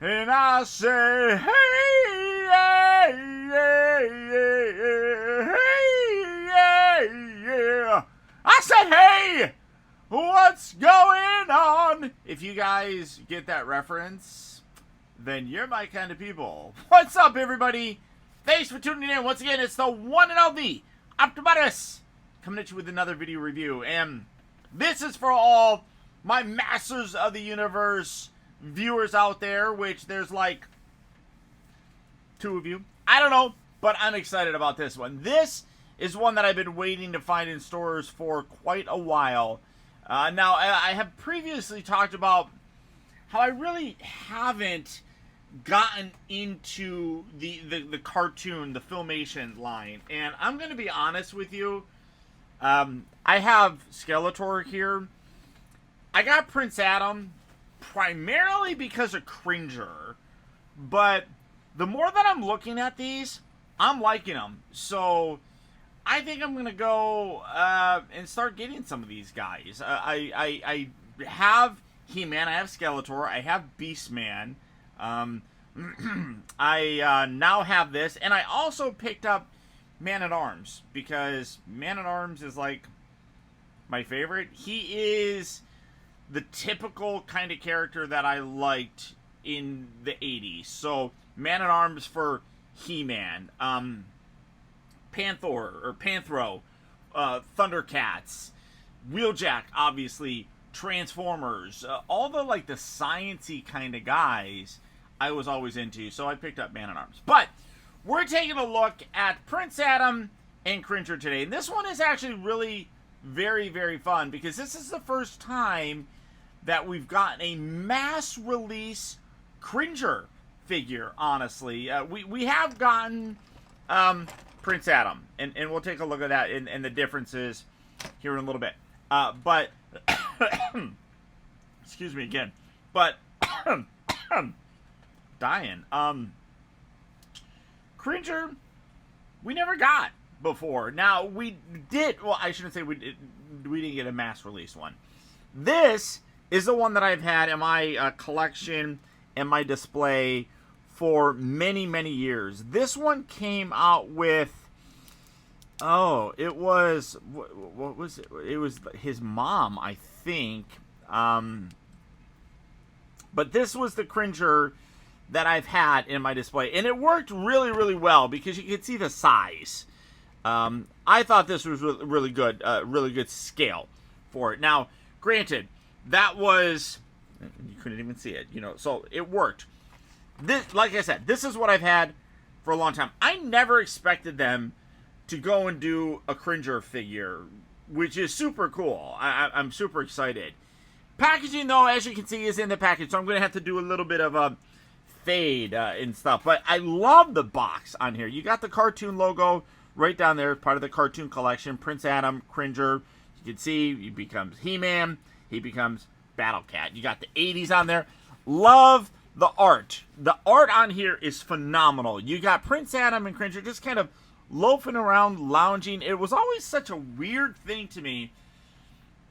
And I say, hey, yeah, yeah, yeah, hey, yeah, yeah. I said, hey, what's going on? If you guys get that reference, then you're my kind of people. What's up, everybody? Thanks for tuning in. Once again, it's the one and only Optibotimus coming at you with another video review. And this is for all my Masters of the Universe viewers out there, which there's like 2 of you. I don't know, but I'm excited about this one. This is one that I've been waiting to find in stores for quite a while. Now, I have previously talked about how I really haven't gotten into the cartoon, the Filmation line. And I'm going to be honest with you. I have Skeletor here. I got Prince Adam primarily because of CRINGER, but the more that I'm looking at these, I'm liking them. So I think I'm gonna go and start getting some of these guys. I have He-Man, I have Skeletor, I have Beastman. I now have this, and I also picked up Man-at-Arms because Man-at-Arms is like my favorite. He is the typical kind of character that I liked in the 80s. So, Man-at-Arms for He-Man, Panthro, Thundercats, Wheeljack, obviously, Transformers, all the, like, the sciencey kind of guys I was always into, so I picked up Man-at-Arms. But we're taking a look at Prince Adam and CRINGER today, and this one is actually really very, very fun, because this is the first time that we've gotten a mass release CRINGER figure, honestly. We have gotten Prince Adam, and we'll take a look at that and the differences here in a little bit. But, excuse me again, but, dying. CRINGER, we never got before. Now, we did, well, I shouldn't say we didn't get a mass release one. This is the one that I've had in my collection and my display for many, many years. This one came out with, it was, what was it? It was his mom, I think. But this was the CRINGER that I've had in my display. And it worked really, really well because you could see the size. I thought this was really good scale for it. Now, granted, that was, you couldn't even see it, so it worked. This, like I said, this is what I've had for a long time. I never expected them to go and do a CRINGER figure, which is super cool. I'm super excited. Packaging, though, as you can see, is in the package, so I'm going to have to do a little bit of a fade and stuff. But I love the box on here. You got the cartoon logo right down there, part of the cartoon collection. Prince Adam, CRINGER. You can see he becomes He-Man. He becomes Battle Cat. You got the 80s on there. Love the art. The art on here is phenomenal. You got Prince Adam and CRINGER just kind of loafing around, lounging. It was always such a weird thing to me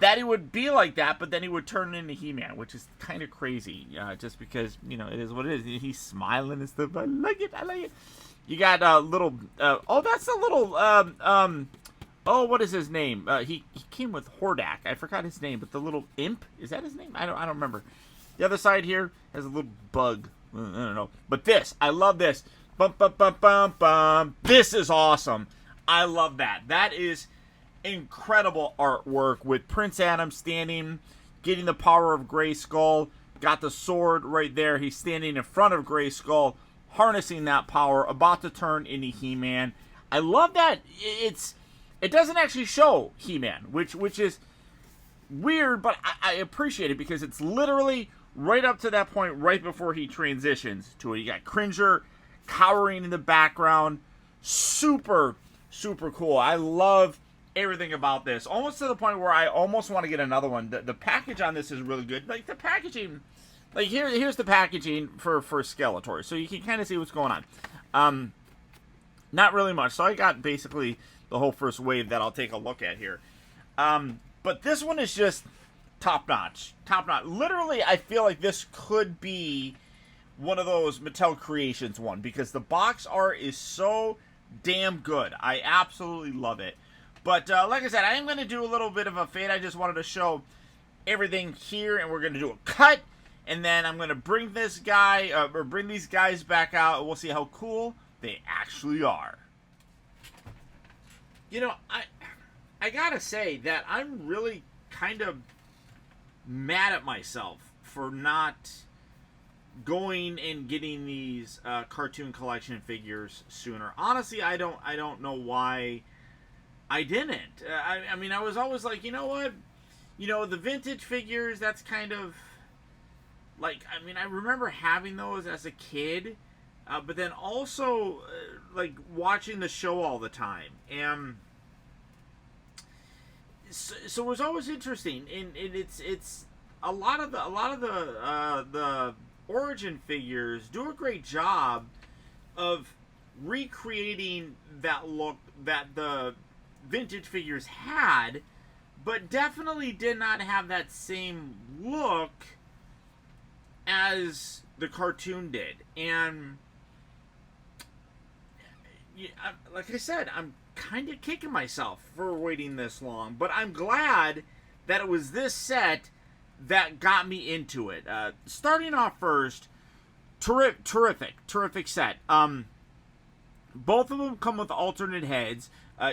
that he would be like that, but then he would turn into He-Man, which is kind of crazy. Just because, it is what it is. He's smiling and stuff. I like it. I like it. You got a little, that's a little, what is his name? He came with Hordak. I forgot his name, but the little imp, is that his name? I don't remember. The other side here has a little bug. I don't know. But this, I love this. Bum, bum, bum, bum, bum. This is awesome. I love that. That is incredible artwork with Prince Adam standing, getting the power of Grayskull. Got the sword right there. He's standing in front of Grayskull, harnessing that power, about to turn into He-Man. I love that. It doesn't actually show He-Man, which is weird, but I appreciate it because it's literally right up to that point, right before he transitions to it. You got CRINGER cowering in the background. Super, super cool. I love everything about this. Almost to the point where I almost want to get another one. The package on this is really good. Like, the packaging, like, here's the packaging for Skeletor. So you can kind of see what's going on. Not really much. So I got basically the whole first wave that I'll take a look at here. But this one is just top notch. Top notch. Literally, I feel like this could be one of those Mattel Creations one, because the box art is so damn good. I absolutely love it. But like I said, I am going to do a little bit of a fade. I just wanted to show everything here, and we're going to do a cut, and then I'm going to bring this guy, or bring these guys back out, and we'll see how cool they actually are. You know, I gotta say that I'm really kind of mad at myself for not going and getting these cartoon collection figures sooner. Honestly, I don't know why I didn't. I mean, I was always like, you know what? You know, the vintage figures, that's kind of like, I mean, I remember having those as a kid, but then also like watching the show all the time, and so it was always interesting. And it's a lot of the origin figures do a great job of recreating that look that the vintage figures had, but definitely did not have that same look as the cartoon did. And like I said, I'm kind of kicking myself for waiting this long, but I'm glad that it was this set that got me into it. Starting off first, terrific set. Both of them come with alternate heads.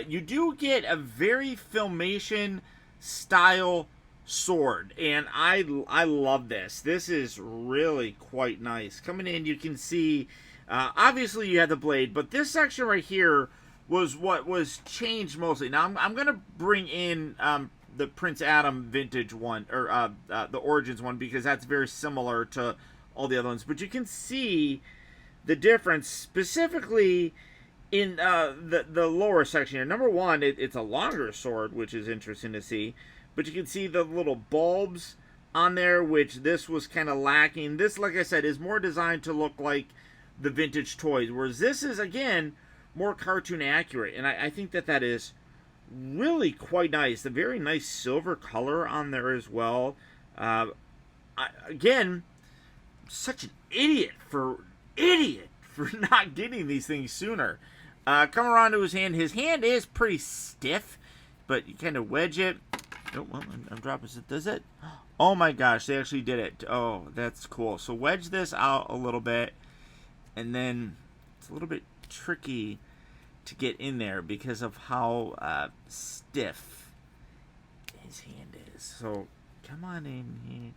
You do get a very Filmation style sword, and I love this. This is really quite nice. Coming in, you can see, obviously you have the blade, but this section right here was what was changed mostly. Now I'm going to bring in the Prince Adam vintage one, or the Origins one, because that's very similar to all the other ones. But you can see the difference specifically in the lower section here. Number one, it's a longer sword, which is interesting to see. But you can see the little bulbs on there, which this was kind of lacking. This, like I said, is more designed to look like the vintage toys, whereas this is, again, more cartoon accurate. And I think that is really quite nice. The very nice silver color on there as well. Again, such an idiot for not getting these things sooner. Come around to his hand. His hand is pretty stiff, but you kind of wedge it. Oh, well, I'm dropping it. Does it? Oh my gosh, they actually did it. Oh, that's cool. So wedge this out a little bit, and then it's a little bit tricky to get in there because of how stiff his hand is. So come on in here.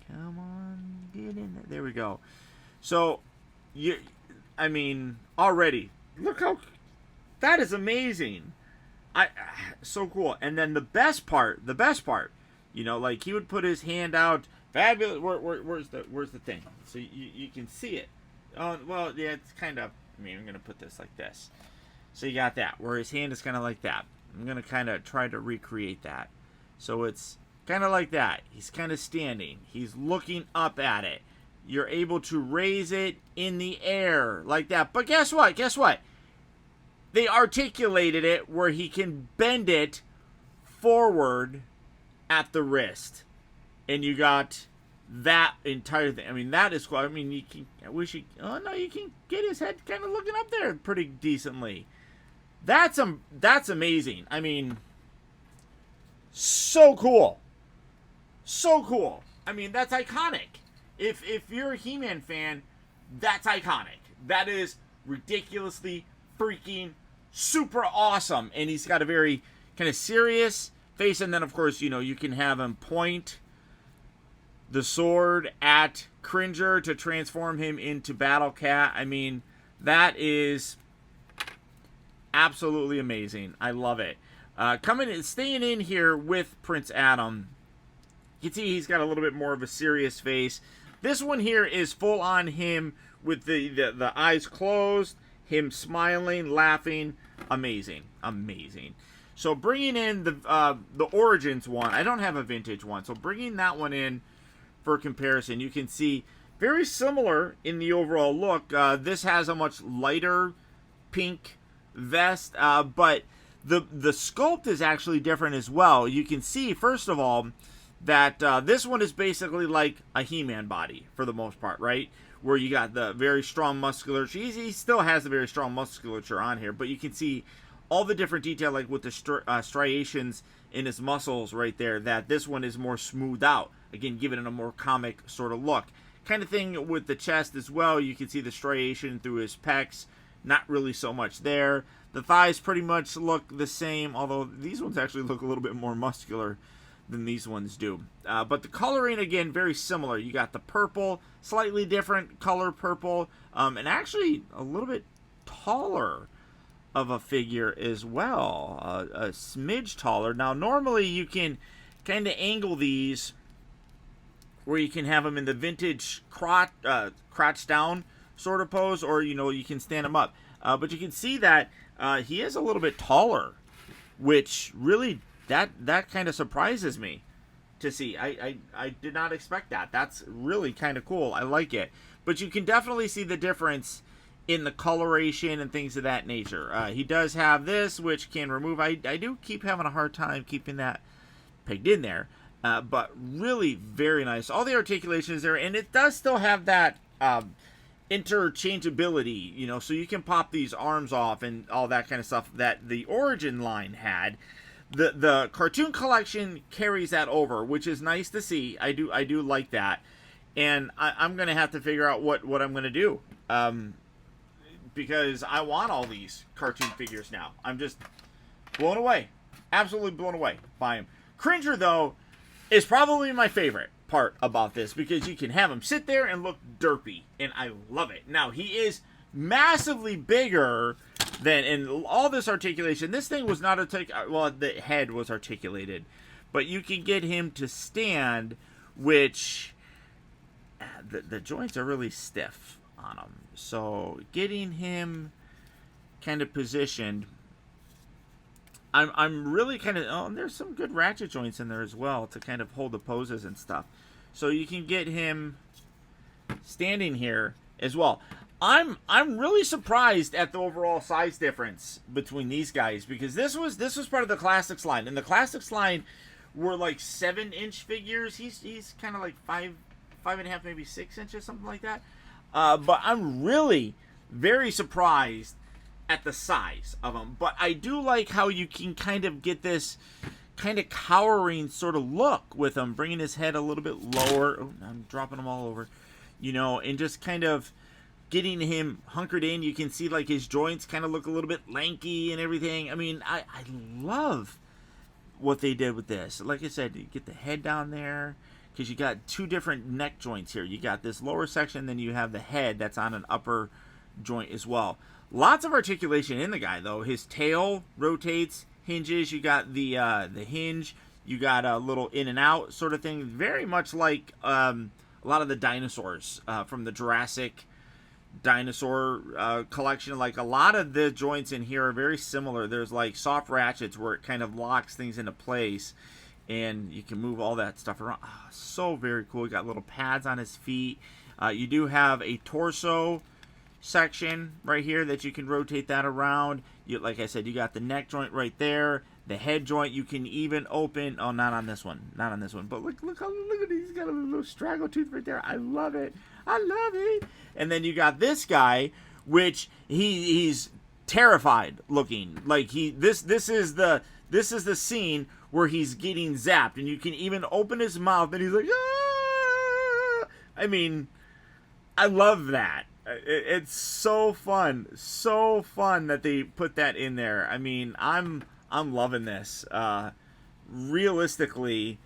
Come on, get in there. There we go. So I mean, already, look how, that is amazing. So cool. And then the best part, you know, like he would put his hand out. Fabulous. Where's the thing? So you can see it. Oh, well, yeah, it's kind of, I mean, I'm going to put this like this. So you got that, where his hand is kind of like that. I'm going to kind of try to recreate that. So it's kind of like that. He's kind of standing. He's looking up at it. You're able to raise it in the air like that. But guess what? They articulated it where he can bend it forward at the wrist. And you got that entire thing. I mean, that is cool. I mean, you can, I wish you, oh no, you can get his head kind of looking up there pretty decently. That's amazing. I mean, so cool. So cool. I mean, that's iconic. If you're a He-Man fan, that's iconic. That is ridiculously freaking super awesome. And he's got a very kind of serious face. And then, of course, you know, you can have him point the sword at Cringer to transform him into Battle Cat. I mean, that is absolutely amazing. I love it. Staying in here with Prince Adam, you can see he's got a little bit more of a serious face. This one here is full on him with the eyes closed, him smiling, laughing. Amazing. So bringing in the Origins one, I don't have a vintage one, so bringing that one in for comparison, you can see very similar in the overall look. This has a much lighter pink vest, but the sculpt is actually different as well. You can see, first of all, that this one is basically like a He-Man body for the most part, right? Where you got the very strong musculature. He still has a very strong musculature on here, but you can see all the different detail, like with the striations in his muscles right there, that this one is more smoothed out. Again, giving it a more comic sort of look. Kind of thing with the chest as well. You can see the striation through his pecs. Not really so much there. The thighs pretty much look the same, although these ones actually look a little bit more muscular than these ones do. But the coloring, again, very similar. You got the purple, slightly different color purple, and actually a little bit taller of a figure as well. A smidge taller. Now, normally you can kind of angle these where you can have them in the vintage crotch down sort of pose, or, you know, you can stand them up. But you can see that he is a little bit taller, which really, that kind of surprises me to see. I did not expect that. That's really kind of cool. I like it. But you can definitely see the difference in the coloration and things of that nature. He does have this, which can remove. I do keep having a hard time keeping that pegged in there. But really very nice. All the articulation is there, and it does still have that interchangeability, you know, so you can pop these arms off and all that kind of stuff that the Origin line had. The cartoon collection carries that over, which is nice to see. I do like that, and I'm gonna have to figure out what I'm gonna do, because I want all these cartoon figures now. I'm just blown away, absolutely blown away by him. Cringer, though, is probably my favorite part about this, because you can have him sit there and look derpy, and I love it. Now, he is massively bigger than in all this articulation. This thing was not well, the head was articulated, but you can get him to stand, which the joints are really stiff on him. So getting him kind of positioned, I'm really kind of, and there's some good ratchet joints in there as well to kind of hold the poses and stuff. So you can get him standing here as well. I'm really surprised at the overall size difference between these guys, because this was part of the Classics line, and the Classics line were like 7-inch figures. He's kind of like 5.5, maybe 6 inches, something like that. But I'm really very surprised at the size of him. But I do like how you can kind of get this kind of cowering sort of look with him, bringing his head a little bit lower. Oh, I'm dropping them all over, you know, and just kind of getting him hunkered in. You can see like his joints kind of look a little bit lanky and everything. I mean, I love what they did with this. Like I said, you get the head down there, because you got two different neck joints here. You got this lower section, then you have the head that's on an upper joint as well. Lots of articulation in the guy, though. His tail rotates, hinges. You got the hinge. You got a little in and out sort of thing. Very much like a lot of the dinosaurs from the Jurassic dinosaur collection. Like, a lot of the joints in here are very similar. There's like soft ratchets where it kind of locks things into place, and you can move all that stuff around. Oh, so very cool. You got little pads on his feet. You do have a torso section right here that you can rotate that around. You, like I said, you got the neck joint right there. The head joint you can even open. Oh, not on this one. Not on this one. But look at it. He's got a little straggle tooth right there. I love it. I love it. And then you got this guy, which he's terrified looking. Like this is the scene where he's getting zapped, and you can even open his mouth and he's like, ah! I mean, I love that. It's so fun that they put that in there. I mean, I'm loving this. Realistically,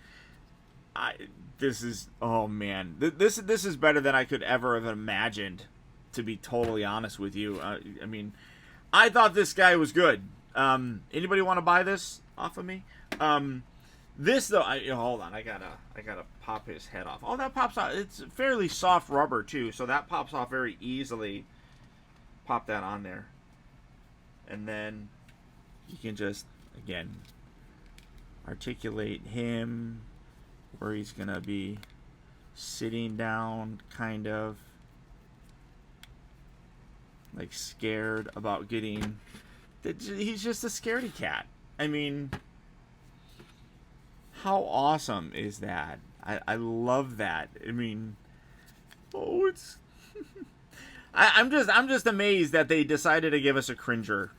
this is, oh man, this is better than I could ever have imagined, to be totally honest with you. I mean, I thought this guy was good. Anybody want to buy this off of me? This though, hold on, I gotta pop his head off. Oh, that pops off. It's fairly soft rubber too, so that pops off very easily. Pop that on there, and then you can just, again, articulate him where he's gonna be sitting down, kind of like scared about getting. He's just a scaredy cat. I mean, How awesome is that? I love that. I mean, oh, it's... I'm just amazed that they decided to give us a Cringer,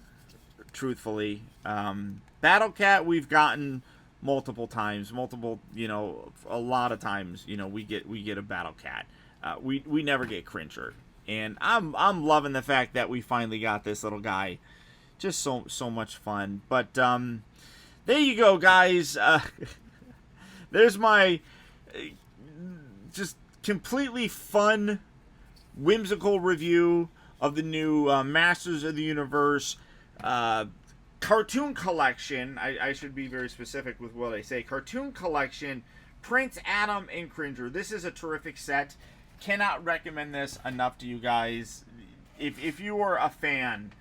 truthfully. Battle Cat we've gotten multiple times, a lot of times, we get a Battle Cat. We never get Cringer. And I'm loving the fact that we finally got this little guy. Just so much fun. But there you go, guys. There's my just completely fun, whimsical review of the new Masters of the Universe cartoon collection. I should be very specific with what I say. Cartoon collection, Prince Adam and Cringer. This is a terrific set. Cannot recommend this enough to you guys. If you are a fan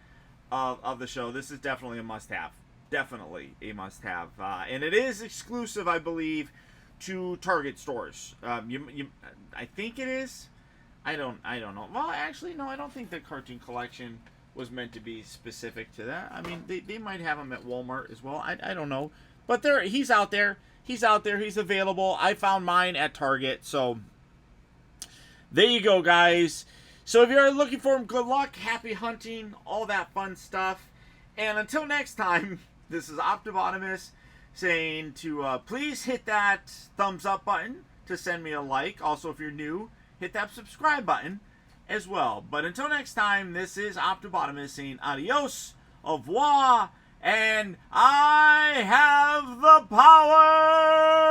of the show, this is definitely a must-have. Definitely a must-have. And it is exclusive, I believe, to Target stores. I think it is. I don't know. Well, actually, no, I don't think the cartoon collection was meant to be specific to that. I mean, they might have them at Walmart as well. I don't know. But he's out there. He's out there. He's available. I found mine at Target. So there you go, guys. So if you're looking for him, good luck, happy hunting, all that fun stuff. And until next time, this is Optibotimus saying to please hit that thumbs up button to send me a like. Also, if you're new, hit that subscribe button as well. But until next time, this is Optibotimus saying adios, au revoir, and I have the power!